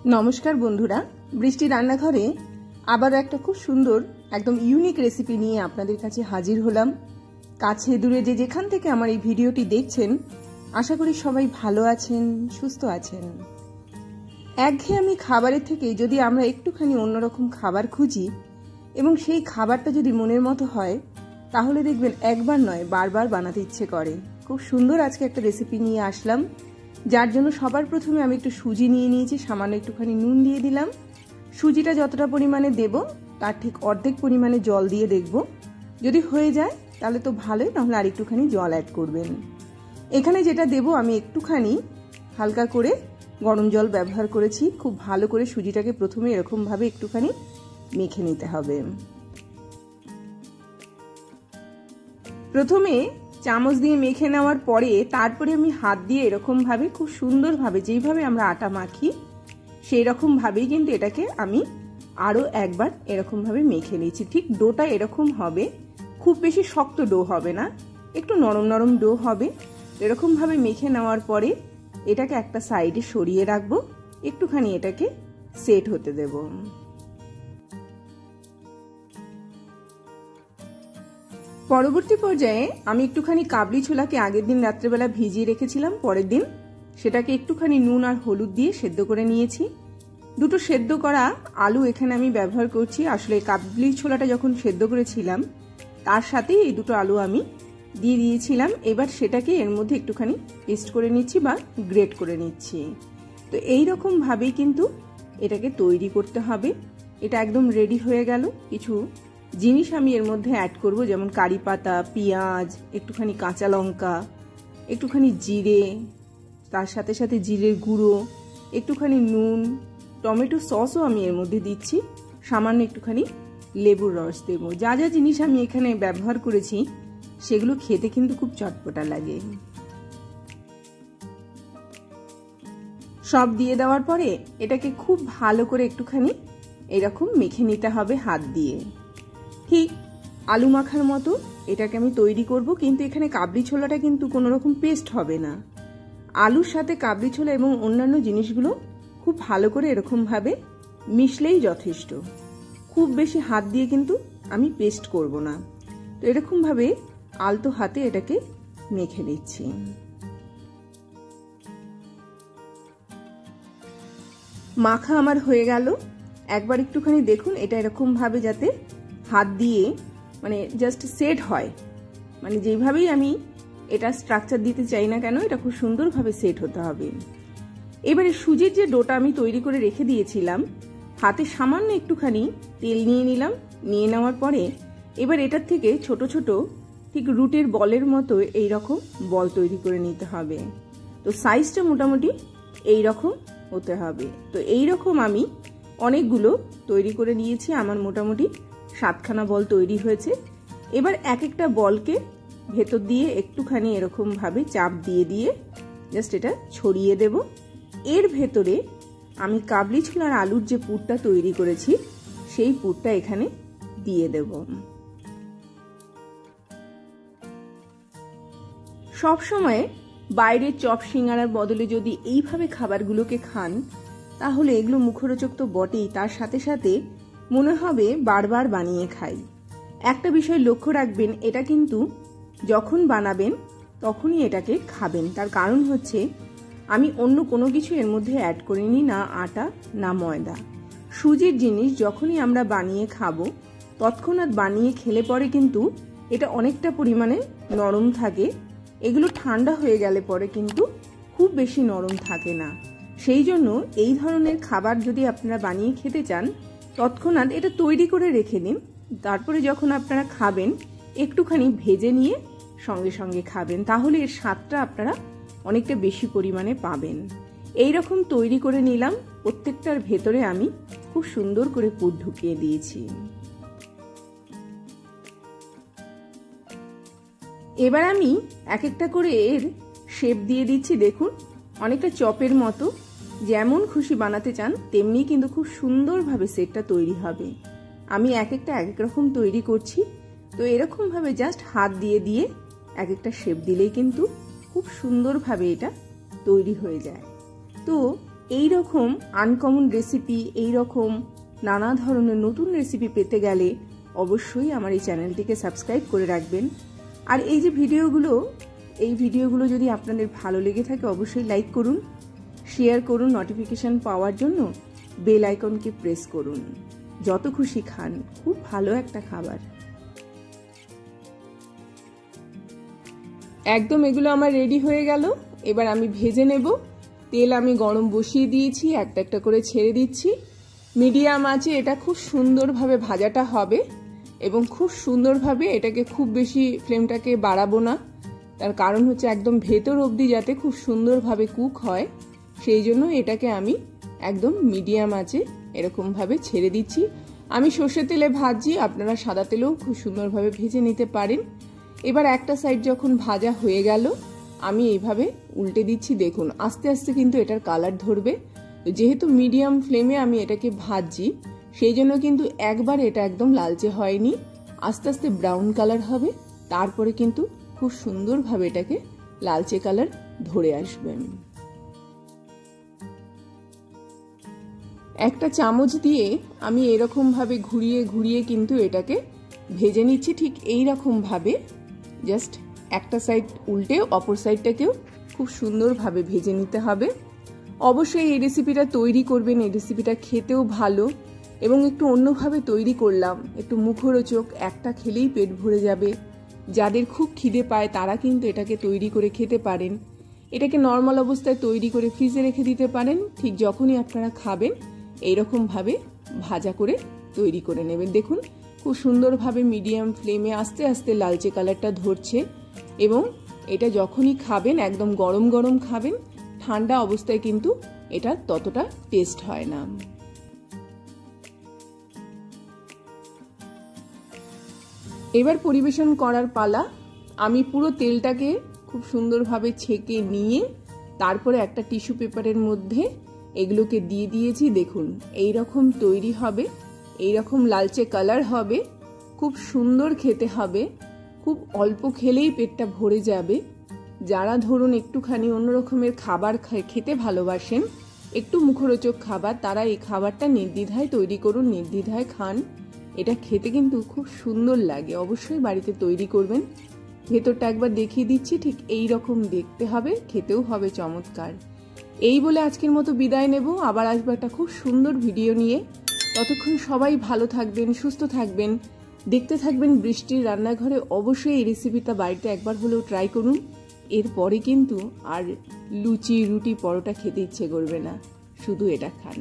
नमस्कार बंधुरा बृष्टि रान्नाघरे आबारो एक खूब सुंदर एकदम यूनिक रेसिपि निये आपनादेर काछे हाजिर हलाम। काछे दूरे जे जेखान थेके आमार एई भिडियोटी देखछेन आशा करी सबाई भालो आछेन सुस्थ आछेन। एकघेयेमी खाबारेर थेके यदि आमरा एकटुखानि अन्यरकम खाबार खुঁজি एबं सेई खाबारटा यदि मनेर मतो हय ताहले देखबेन एकबार नय बारबार बानाते इচ্ছে करे। खूब सुंदर आजके एकटा रेसिपि निये आसलाम जार जोन्नो सबार प्रथमे आमि एकटु सुजी निये निয়েছি, सामान्य एकटुखानि नुन दिए दिलाम। सुजिटा যতটা পরিমাণে দেব তার ঠিক অর্ধেক পরিমাণে জল দিয়ে দেখব, যদি হয়ে যায় তাহলে তো ভালোই, নাহলে আর একটুখানি জল অ্যাড করবেন। এখানে যেটা দেব আমি একটুখানি হালকা করে গরম জল ব্যবহার করেছি। খুব ভালো করে সুজিটাকে প্রথমে এরকম ভাবে একটুখানি মেখে নিতে হবে। প্রথমে চামচ দিয়ে মেখে নেওয়ার পরে তারপরে আমি হাত দিয়ে এরকম ভাবে খুব সুন্দর ভাবে যেইভাবে আমরা আটা মাখি সেই রকম ভাবেই কিন্তু এটাকে আমি আরো একবার এরকম ভাবে মেখে নিয়েছি। ঠিক ডোটা এরকম হবে, খুব বেশি শক্ত ডো হবে না, একটু নরম নরম ডো হবে। এরকম ভাবে মেখে নেওয়ার পরে এটাকে একটা সাইডে সরিয়ে রাখবো, একটুখানি এটাকে সেট হতে দেব। পরবর্তী পর্যায়ে আমি একটুখানি কাবলি ছোলাকে আগের দিন রাত্রেবেলা ভিজিয়ে রেখেছিলাম, পরের দিন সেটাকে একটুখানি নুন আর হলুদ দিয়ে সেদ্ধ করে নিয়েছি। দুটো সেদ্ধ করা আলু এখানে আমি ব্যবহার করছি। আসলে কাবলি ছোলাটা যখন সেদ্ধ করেছিলাম তার সাথে এই দুটো আলু আমি দিয়ে দিয়েছিলাম। এবার সেটাকে এর মধ্যে একটুখানি পেস্ট করে নিচ্ছি বা গ্রেট করে নিচ্ছি। তো এই রকম ভাবেই কিন্তু এটাকে তৈরি করতে হবে। এটা একদম রেডি হয়ে গেল। কিছু জিনিস আমি এর মধ্যে অ্যাড করব, যেমন কারি পাতা, পেঁয়াজ, একটুখানি কাঁচা লঙ্কা, একটুখানি জিরে, তার সাথে সাথে জিরের গুঁড়ো, একটুখানি নুন, টমেটো সসও আমি এর মধ্যে দিচ্ছি, সামান্য একটুখানি লেবুর রস দেব। যা যা জিনিস আমি এখানে ব্যবহার করেছি সেগুলো খেতে কিন্তু খুব চটপটা লাগে। সব দিয়ে দেওয়ার পরে এটাকে খুব ভালো করে একটুখানি এরকম মেখে নিতে হবে হাত দিয়ে। ঠিক আলু মাখার মতো এটাকে আমি তৈরি করব, কিন্তু এখানে কাবলি ছোলাটা কিন্তু কোনো রকম পেস্ট হবে না। আলুর সাথে কাবলি ছোলা এবং অন্যান্য জিনিসগুলো খুব ভালো করে এরকম ভাবে মিশলেই যথেষ্ট। খুব বেশি হাত দিয়ে কিন্তু আমি পেস্ট করব না। তো এরকম ভাবে আলতো হাতে এটাকে মেখে নিচ্ছি। মাখা আমার হয়ে গেল। একবার একটুখানি দেখুন এটা এরকম ভাবে যাতে হাত দিয়ে মানে জাস্ট সেট হয়, মানে যেভাবেই আমি এটা স্ট্রাকচার দিতে চাই না কেন এটা খুব সুন্দরভাবে সেট হতে হবে। এবারে সুজির যে ডোটা আমি তৈরি করে রেখে দিয়েছিলাম হাতে সামান্য একটুখানি তেল নিয়ে নিলাম। নিয়ে নেওয়ার পরে এবার এটার থেকে ছোট ছোট ঠিক রুটের বলের মতো এই রকম বল তৈরি করে নিতে হবে। তো সাইজটা মোটামুটি এই রকম হতে হবে। তো এই রকম আমি অনেকগুলো তৈরি করে নিয়েছি। আমার মোটামুটি 7খানা বল তৈরি হয়েছে। এবার এক একটা বলকে ভেতর দিয়ে একটুখানি এরকম ভাবে চাপ দিয়ে দিয়ে জাস্ট এটা ছড়িয়ে দেব। এর ভেতরে আমি কাবলি ছোলার আলুর যে পুরটা তৈরি করেছি সেই পুরটা এখানে দিয়ে দেব। সব সময় বাইরের চপ সিঙ্গারার বদলে যদি এইভাবে খাবারগুলোকে খান তাহলে এগুলো মুখরোচক তো বটেই, তার সাথে সাথে মনে হবে বারবার বানিয়ে খাই। একটা বিষয় লক্ষ্য রাখবেন, এটা কিন্তু যখন বানাবেন তখনই এটাকে খাবেন। তার কারণ হচ্ছে আমি অন্য কোনো কিছু এর মধ্যে অ্যাড করিনি, না আটা না ময়দা। সুজির জিনিস যখনই আমরা বানিয়ে খাবো তৎক্ষণাৎ বানিয়ে খেলে পরে কিন্তু এটা অনেকটা পরিমাণে নরম থাকে। এগুলো ঠান্ডা হয়ে গেলে পরে কিন্তু খুব বেশি নরম থাকে না। সেই জন্য এই ধরনের খাবার যদি আপনারা বানিয়ে খেতে চান তৎক্ষণাৎ এটা তৈরি করে রেখে দিন। তারপরে যখন আপনারা খাবেন একটুখানি ভেজে নিয়ে সঙ্গে সঙ্গে খাবেন, তাহলে এর স্বাদটা আপনারা অনেকটা বেশি পরিমাণে পাবেন। এই রকম তৈরি করে নিলাম। প্রত্যেকটার ভেতরে আমি খুব সুন্দর করে পুর ঢুকিয়ে দিয়েছি। এবার আমি এক একটা করে এর শেপ দিয়ে দিচ্ছি। দেখুন অনেকটা চপের মতো, যেমন খুশি বানাতে চান তেমনি কিন্তু খুব সুন্দরভাবে সেটটা তৈরি হবে। আমি এক একটা এক এক রকম তৈরি করছি। তো এরকম ভাবে জাস্ট হাত দিয়ে দিয়ে এক একটা শেপ দিলেই কিন্তু খুব সুন্দরভাবে এটা তৈরি হয়ে যায়। তো এই রকম আনকমন রেসিপি, এই রকম নানা ধরনের নতুন রেসিপি পেতে গেলে অবশ্যই আমার এই চ্যানেলটিকে সাবস্ক্রাইব করে রাখবেন। আর এই যে ভিডিওগুলো যদি আপনাদের ভালো লেগে থাকে অবশ্যই লাইক করুন, শেয়ার করুন, নোটিফিকেশন পাওয়ার জন্য বেল আইকনকে প্রেস করুন। যত খুশি খান, খুব ভালো একটা খাবার। একদম এগুলো আমার রেডি হয়ে গেল। এবার আমি ভেজে নেব। তেল আমি গরম বসিয়ে দিয়েছি, একটা একটা করে ছেড়ে দিচ্ছি। মিডিয়াম আঁচে এটা খুব সুন্দরভাবে ভাজাটা হবে এবং খুব সুন্দরভাবে এটাকে, খুব বেশি ফ্লেমটাকে বাড়াবো না। তার কারণ হচ্ছে একদম ভেতর অবধি যাতে খুব সুন্দরভাবে কুক হয়, সেই জন্য এটাকে আমি একদম মিডিয়াম আঁচে এরকমভাবে ছেড়ে দিচ্ছি। আমি সর্ষের তেলে ভাজছি, আপনারা সাদা তেলেও খুব সুন্দরভাবে ভেজে নিতে পারেন। এবার একটা সাইড যখন ভাজা হয়ে গেল, আমি এইভাবে উল্টে দিচ্ছি। দেখুন আস্তে আস্তে কিন্তু এটার কালার ধরবে। যেহেতু মিডিয়াম ফ্লেমে আমি এটাকে ভাজছি, সেই জন্য কিন্তু একবার এটা একদম লালচে হয়নি, আস্তে আস্তে ব্রাউন কালার হবে, তারপরে কিন্তু খুব সুন্দরভাবে এটাকে লালচে কালার ধরে আসবে। একটা চামচ দিয়ে আমি এরকম ভাবে ঘুরিয়ে ঘুরিয়ে কিন্তু এটাকে ভেজে নিচ্ছি। ঠিক এই রকম ভাবে জাস্ট একটা সাইড উল্টে অপর সাইডটাকেও খুব সুন্দরভাবে ভেজে নিতে হবে। অবশ্যই এই রেসিপিটা তৈরি করবেন, এই রেসিপিটা খেতেও ভালো এবং একটু অন্যভাবে তৈরি করলাম, একটু মুখরোচক, একটা খেলেই পেট ভরে যাবে। যাদের খুব খিদে পায় তারা কিন্তু এটাকে তৈরি করে খেতে পারেন। এটাকে নর্মাল অবস্থায় তৈরি করে ফ্রিজে রেখে দিতে পারেন। ঠিক যখনই আপনারা খাবেন এইরকমভাবে ভাজা করে তৈরি করে নেবেন। দেখুন খুব সুন্দরভাবে মিডিয়াম ফ্লেমে আস্তে আস্তে লালচে কালারটা ধরছে এবং এটা যখনই খাবেন একদম গরম গরম খাবেন, ঠান্ডা অবস্থায় কিন্তু এটা ততটা টেস্ট হয় না। এবার পরিবেশন করার পালা। আমি পুরো তেলটাকে খুব সুন্দরভাবে ছেঁকে নিয়ে তারপরে একটা টিস্যু পেপারের মধ্যে এগুলোকে দিয়ে দিয়েছি। দেখুন এই রকম তৈরি হবে, এই রকম লালচে কালার হবে, খুব সুন্দর খেতে হবে। খুব অল্প খেলেই পেটটা ভরে যাবে। যারা ধরুন একটুখানি অন্য রকমের খাবার খেতে ভালোবাসেন, একটু মুখরোচক খাবার, তারা এই খাবারটা নির্দ্বিধায় তৈরি করুন, নির্দ্বিধায় খান। এটা খেতে কিন্তু খুব সুন্দর লাগে। অবশ্যই বাড়িতে তৈরি করবেন। ভেতরটা একবার দেখিয়ে দিচ্ছি, ঠিক এই রকম দেখতে হবে, খেতেও হবে চমৎকার। এই বলে আজকের মতো বিদায় নেব। আবার আসবো একটা খুব সুন্দর ভিডিও নিয়ে। ততক্ষণ সবাই ভালো থাকবেন, সুস্থ থাকবেন, দেখতে থাকবেন বৃষ্টির রান্নাঘরে। অবশ্যই এই রেসিপিটা বাড়িতে একবার হলেও ট্রাই করুন। এরপরে কিন্তু আর লুচি, রুটি, পরোটা খেতে ইচ্ছে করবে না, শুধু এটা খান।